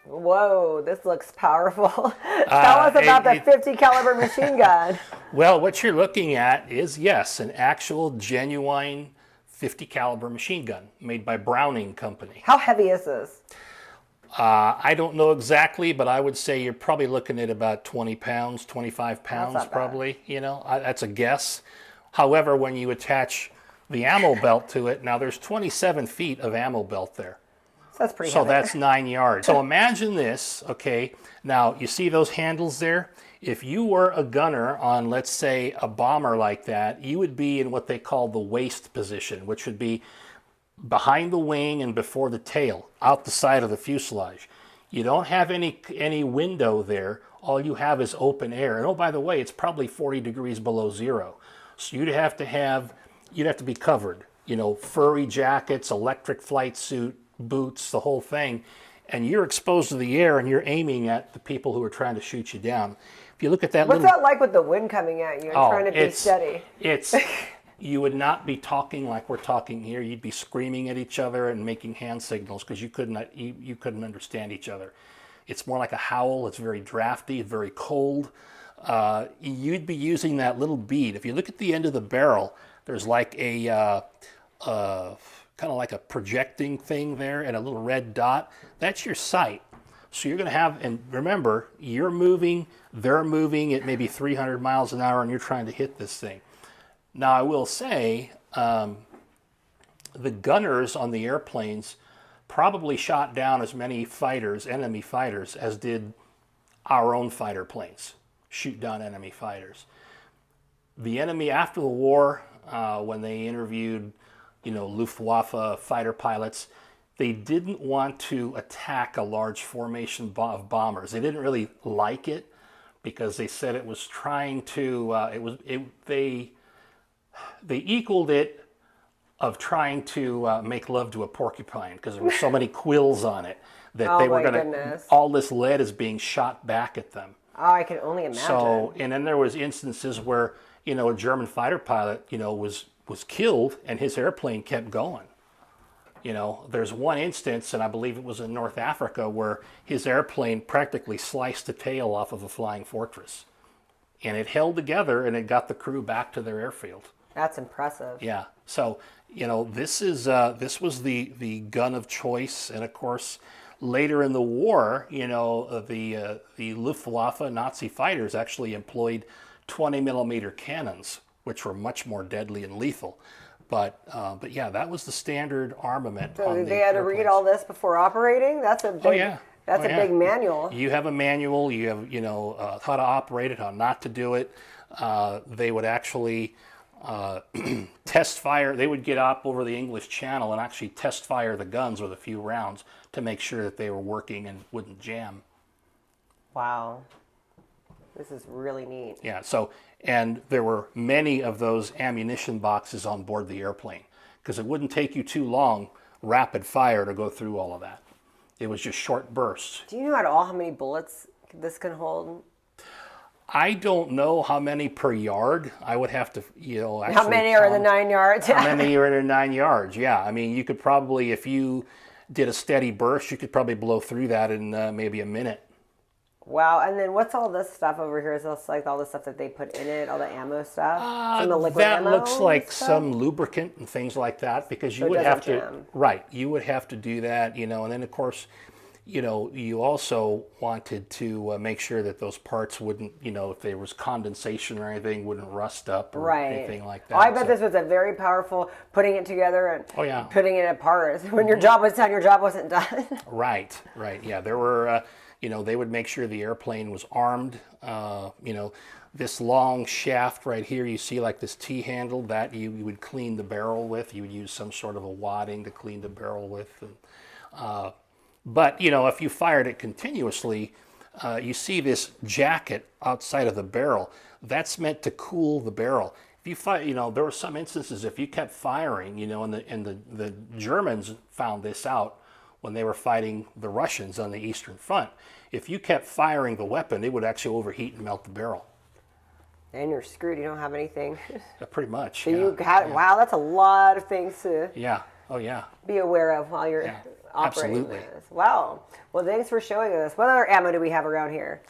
Whoa, this looks powerful. Tell us about the 50 caliber machine gun. Well, what you're looking at is, yes, an actual genuine 50 caliber machine gun made by Browning Company. How heavy is this? I don't know exactly, but I would say you're probably looking at about 20 pounds, 25 pounds probably, you know, that's a guess. However, when you attach the ammo belt to it, now there's 27 feet of ammo belt there. So that's pretty So heavy. that's 9 yards. So imagine this, okay, now you see those handles there? If you were a gunner on, let's say, a bomber like that, you would be in what they call the waist position, which would be behind the wing and before the tail, out the side of the fuselage. You don't have any window there. All you have is open air. And oh, by the way, it's probably 40 degrees below zero. So you'd have to be covered. You know, furry jackets, electric flight suit, boots, the whole thing. And you're exposed to the air and you're aiming at the people who are trying to shoot you down. If you look at that What's that like with the wind coming at you and trying to be steady? You would not be talking like we're talking here. You'd be screaming at each other and making hand signals because you couldn't understand each other. It's more like a howl. It's very drafty, very cold. You'd be using that little bead. If you look at the end of the barrel, there's like a kind of like a projecting thing there and a little red dot. That's your sight. So you're going to have, and remember, you're moving, they're moving at maybe 300 miles an hour and you're trying to hit this thing. Now, I will say, the gunners on the airplanes probably shot down as many fighters, enemy fighters, as did our own fighter planes, shoot down enemy fighters. The enemy, after the war, when they interviewed, you know, Luftwaffe fighter pilots, they didn't want to attack a large formation of bombers. They didn't really like it because they said it was trying to, they equaled it of trying to make love to a porcupine because there were so many quills on it that they were going to, all this lead is being shot back at them. Oh, I can only imagine. So, and then there was instances where, you know, a German fighter pilot, you know, was killed and his airplane kept going. You know, there's one instance, and I believe it was in North Africa, where his airplane practically sliced the tail off of a flying fortress. And it held together and it got the crew back to their airfield. That's impressive. Yeah. So, you know, this was the gun of choice. And of course, later in the war, you know, the Luftwaffe Nazi fighters actually employed 20 millimeter cannons, which were much more deadly and lethal. But yeah, that was the standard armament. So they had to read all this before operating? That's a big, That's a big manual. You have a manual. You have, you know, how to operate it, how not to do it. They would actually test fire. They would get up over the English Channel and actually test fire the guns with a few rounds to make sure that they were working and wouldn't jam. Wow. This is really neat. Yeah, so, and there were many of those ammunition boxes on board the airplane because it wouldn't take you too long, rapid fire, to go through all of that. It was just short bursts. Do you know at all how many bullets this can hold? I don't know how many per yard. I would have to, you know, actually how many are in the 9 yards? How many are in the 9 yards? Yeah, I mean, you could probably, if you did a steady burst, you could probably blow through that in maybe a minute. Wow, and then what's all this stuff over here? Is this like all the stuff that they put in it, all the ammo stuff? Some the liquid ammo looks like stuff? Some lubricant and things like that, because you would have to, right, you would have to do that, you know, and then of course, you know, you also wanted to make sure that those parts wouldn't, you know, if there was condensation or anything, wouldn't rust up or anything like that. Oh, I bet this was a very powerful putting it together and putting it apart. When your job was done, your job wasn't done. Right, yeah, there were... you know, they would make sure the airplane was armed. You know, this long shaft right here, you see like this T-handle, that you would clean the barrel with. You would use some sort of a wadding to clean the barrel with. And, but, you know, if you fired it continuously, you see this jacket outside of the barrel. That's meant to cool the barrel. If you fire, you know, there were some instances if you kept firing, you know, and the Germans found this out when they were fighting the Russians on the Eastern Front. If you kept firing the weapon, it would actually overheat and melt the barrel. And you're screwed. You don't have anything. Pretty much. So you got, wow, that's a lot of things to... Yeah. Oh yeah. be aware of while you're operating absolutely. this. Wow. Well, thanks for showing us. What other ammo do we have around here?